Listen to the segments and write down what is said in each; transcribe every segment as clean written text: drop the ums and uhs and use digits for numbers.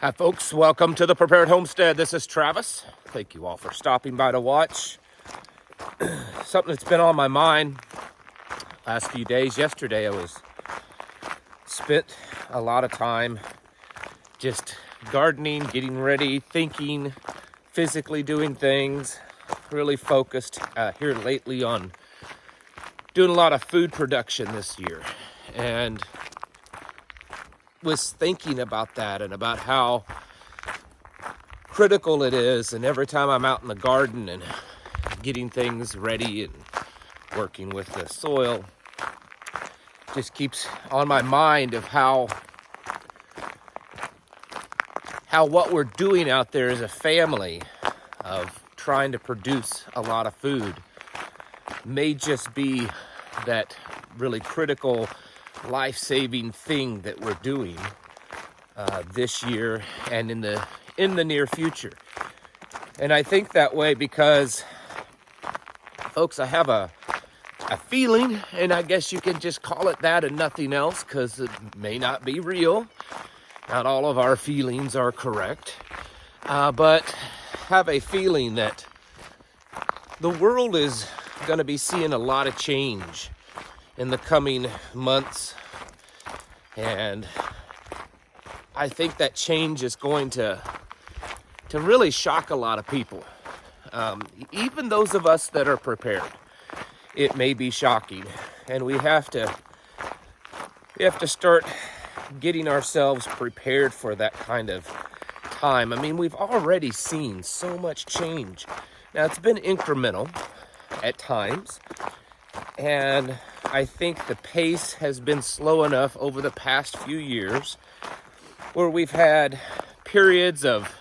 Hi folks, welcome to the Prepared Homestead. This is Travis. Thank you all for stopping by to watch. Something that's been on my mind last few days. Yesterday I spent a lot of time just gardening, getting ready, thinking, physically doing things, really focused here lately on doing a lot of food production this year. And was thinking about that and about how critical it is, and every time I'm out in the garden and getting things ready and working with the soil, just keeps on my mind of how what we're doing out there as a family of trying to produce a lot of food may just be that really critical life-saving thing that we're doing this year and in the near future. And I think that way because, folks, I have a feeling, and I guess you can just call it that and nothing else, because it may not be real. Not all of our feelings are correct, but have a feeling that the world is going to be seeing a lot of change in the coming months, and I think that change is going to really shock a lot of people, even those of us that are prepared. It may be shocking, and we have to start getting ourselves prepared for that kind of time. I mean, we've already seen so much change. Now, it's been incremental at times, and I think the pace has been slow enough over the past few years where we've had periods of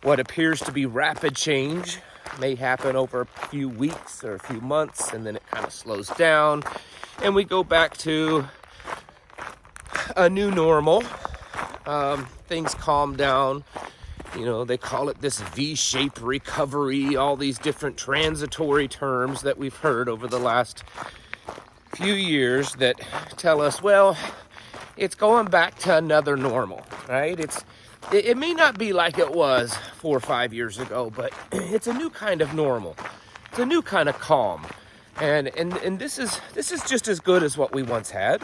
what appears to be rapid change. May happen over a few weeks or a few months, and then it kind of slows down and we go back to a new normal. Things calm down. You know, they call it this V-shaped recovery, all these different transitory terms that we've heard over the last few years that tell us, well, it's going back to another normal, right? It may not be like it was 4 or 5 years ago, but it's a new kind of normal. It's a new kind of calm. And this is just as good as what we once had.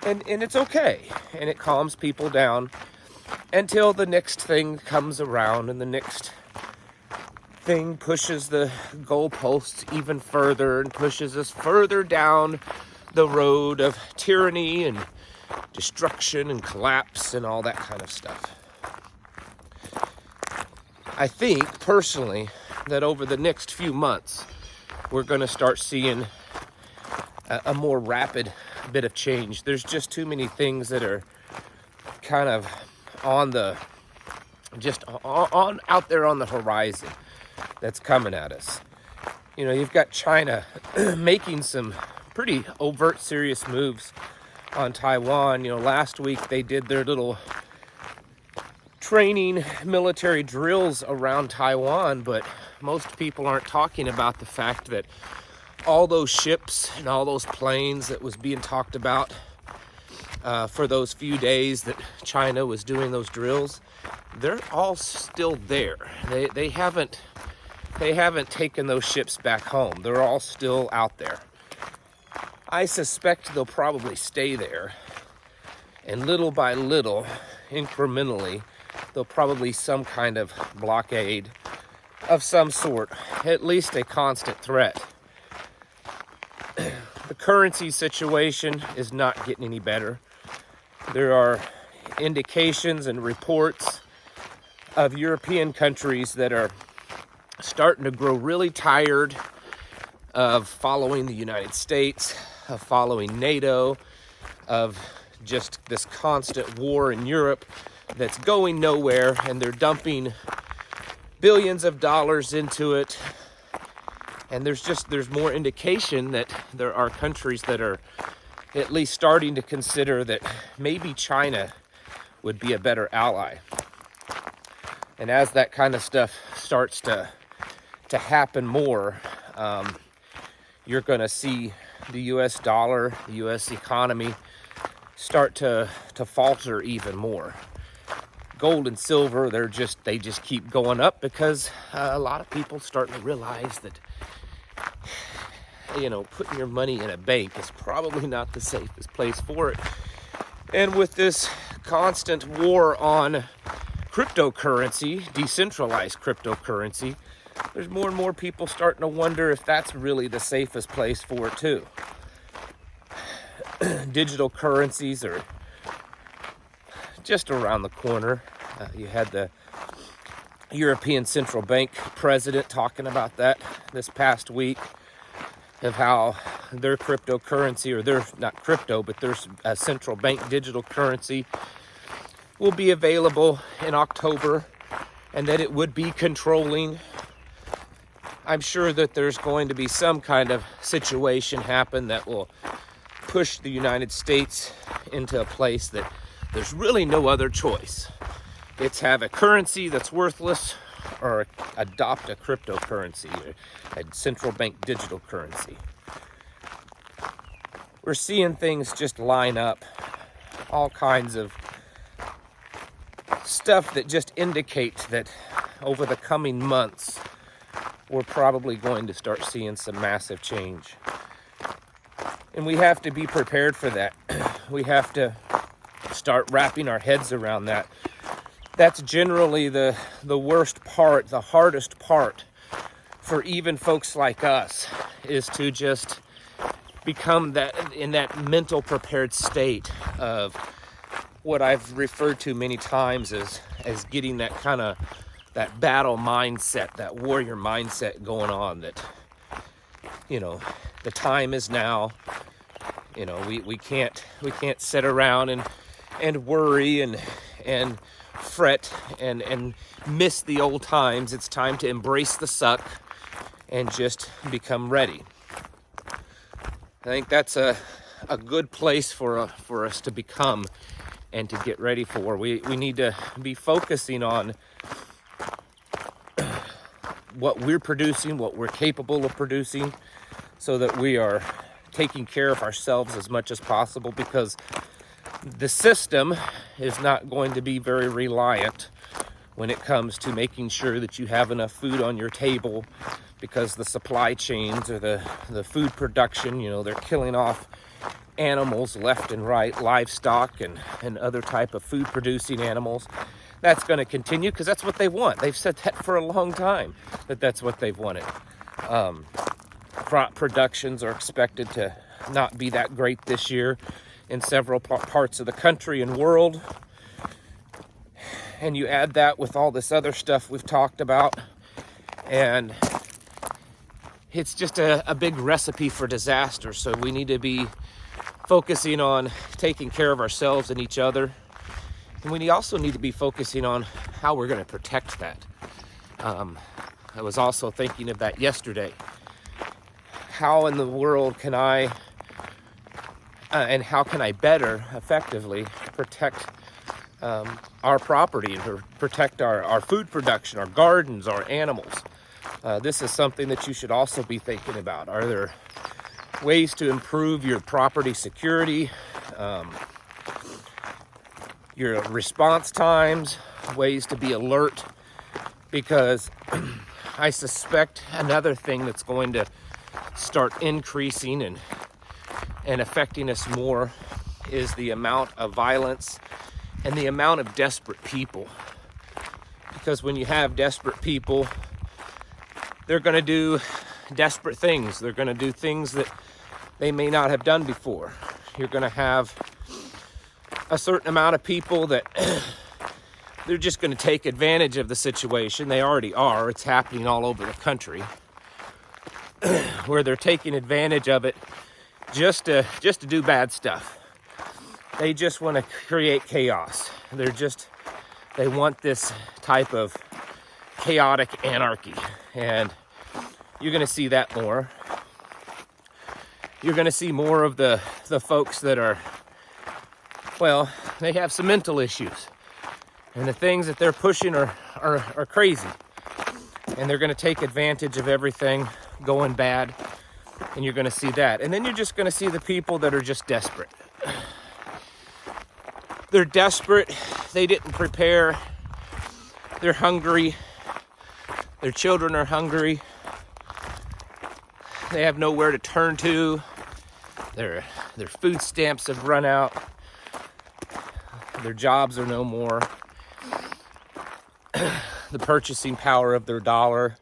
And it's okay. And it calms people down until the next thing comes around, and the next thing pushes the goalposts even further and pushes us further down the road of tyranny and destruction and collapse and all that kind of stuff. I think personally that over the next few months we're going to start seeing a more rapid bit of change. There's just too many things that are kind of on out there on the horizon that's coming at us. You know, you've got China making some pretty overt, serious moves on Taiwan. You know, last week they did their little training military drills around Taiwan, but most people aren't talking about the fact that all those ships and all those planes that was being talked about for those few days that China was doing those drills, they're all still there. They haven't taken those ships back home. They're all still out there. I suspect they'll probably stay there, and little by little, incrementally, there'll probably some kind of blockade of some sort, at least a constant threat. The currency situation is not getting any better. There are indications and reports of European countries that are starting to grow really tired of following the United States, of following NATO, of just this constant war in Europe that's going nowhere, and they're dumping billions of dollars into it. And there's more indication that there are countries that are at least starting to consider that maybe China would be a better ally. And as that kind of stuff starts to happen more, you're going to see the U.S. dollar, the U.S. economy start to falter even more. gold and silver, they just keep going up because a lot of people starting to realize that, you know, putting your money in a bank is probably not the safest place for it. And with this constant war on cryptocurrency, decentralized cryptocurrency, there's more and more people starting to wonder if that's really the safest place for it too. Digital currencies are just around the corner. You had the European Central Bank president talking about that this past week, of how their cryptocurrency, or their, not crypto, but their central bank digital currency will be available in October, and that it would be controlling. I'm sure that there's going to be some kind of situation happen that will push the United States into a place that there's really no other choice. It's have a currency that's worthless, or adopt a cryptocurrency, a central bank digital currency. We're seeing things just line up, all kinds of stuff that just indicates that over the coming months, we're probably going to start seeing some massive change. And we have to be prepared for that. We have to start wrapping our heads around that. That's generally the worst part, the hardest part for even folks like us, is to just become that, in that mental prepared state of what I've referred to many times as getting that kind of, that battle mindset, that warrior mindset going on, that, you know, the time is now. You know, we can't sit around and worry and fret and miss the old times. It's time to embrace the suck and just become ready. I think that's a good place for us to become and to get ready for. We need to be focusing on what we're producing, what we're capable of producing, so that we are taking care of ourselves as much as possible, because the system is not going to be very reliant when it comes to making sure that you have enough food on your table, because the supply chains, or the food production, you know, they're killing off animals left and right, livestock and other type of food producing animals. That's going to continue because that's what they want. They've said that for a long time, that that's what they've wanted. Crop productions are expected to not be that great this year in several parts of the country and world. And you add that with all this other stuff we've talked about, and it's just a big recipe for disaster. So we need to be focusing on taking care of ourselves and each other. And we also need to be focusing on how we're going to protect that. I was also thinking of that yesterday. How in the world can I, and how can I better effectively protect our property, and protect our food production, our gardens, our animals? This is something that you should also be thinking about. Are there ways to improve your property security, your response times, ways to be alert? Because I suspect another thing that's going to start increasing and affecting us more is the amount of violence and the amount of desperate people. Because when you have desperate people, they're going to do desperate things. They're going to do things that they may not have done before. You're going to have a certain amount of people that they're just going to take advantage of the situation. They already are. It's happening all over the country, where they're taking advantage of it just to do bad stuff. They just want to create chaos. They want this type of chaotic anarchy, and you're going to see that more. You're going to see more of the folks that are, well, they have some mental issues, and the things that they're pushing are crazy, and they're going to take advantage of everything going bad, and you're going to see that. And then you're just going to see the people that are just desperate. They're desperate. They didn't prepare. They're hungry. Their children are hungry. They have nowhere to turn to. Their food stamps have run out. Their jobs are no more. The purchasing power of their dollar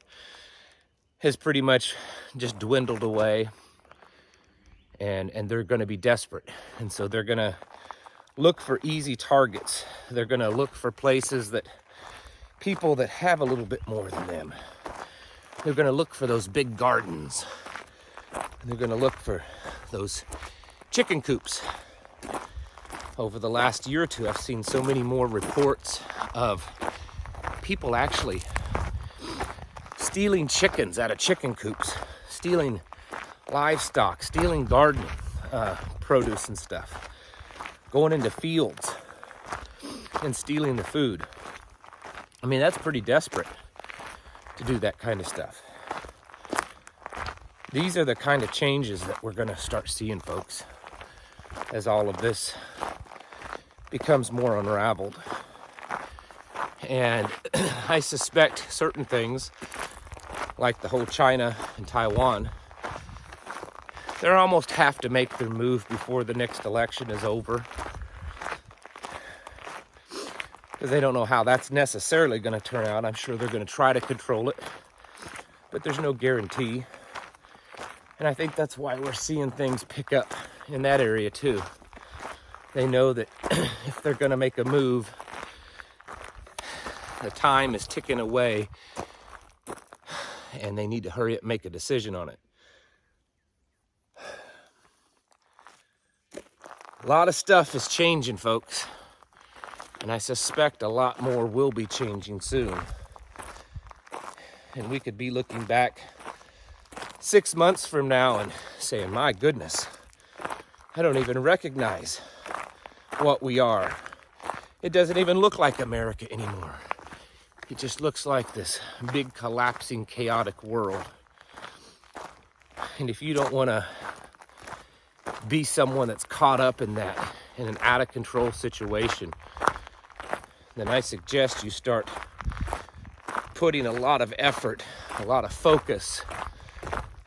has pretty much just dwindled away. And they're going to be desperate. And so they're going to look for easy targets. They're going to look for places that people that have a little bit more than them. They're going to look for those big gardens. They're going to look for those chicken coops. Over the last year or two, I've seen so many more reports of people actually stealing chickens out of chicken coops, stealing livestock, stealing garden produce and stuff, going into fields and stealing the food. I mean, that's pretty desperate to do that kind of stuff. These are the kind of changes that we're going to start seeing, folks, as all of this becomes more unraveled. And I suspect certain things, like the whole China and Taiwan, they almost have to make their move before the next election is over, because they don't know how that's necessarily going to turn out. I'm sure they're going to try to control it, but there's no guarantee. And I think that's why we're seeing things pick up in that area too. They know that if they're going to make a move, the time is ticking away and they need to hurry up and make a decision on it. A lot of stuff is changing, folks, and I suspect a lot more will be changing soon. And we could be looking back 6 months from now and saying, my goodness, I don't even recognize what we are. It doesn't even look like America anymore. It just looks like this big collapsing, chaotic world. And if you don't want to be someone that's caught up in that, in an out of control situation, then I suggest you start putting a lot of effort, a lot of focus,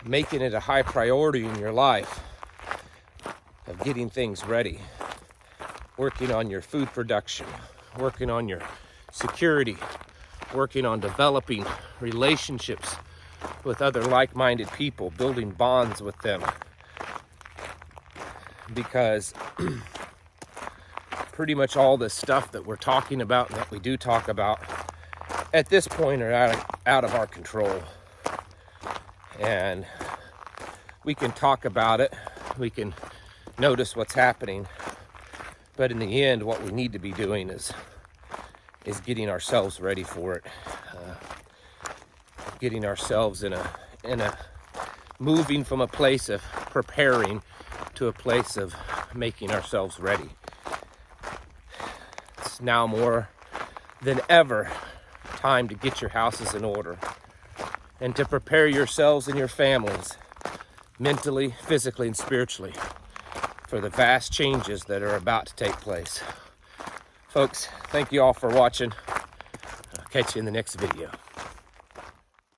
making it a high priority in your life of getting things ready, working on your food production, working on your security, working on developing relationships with other like-minded people, building bonds with them. Because pretty much all this stuff that we're talking about and that we do talk about at this point are out of our control. And we can talk about it, we can notice what's happening, but in the end, what we need to be doing is getting ourselves ready for it, getting ourselves in a moving from a place of preparing to a place of making ourselves ready. It's now more than ever time to get your houses in order and to prepare yourselves and your families mentally, physically, and spiritually for the vast changes that are about to take place. Folks, thank you all for watching. I'll catch you in the next video.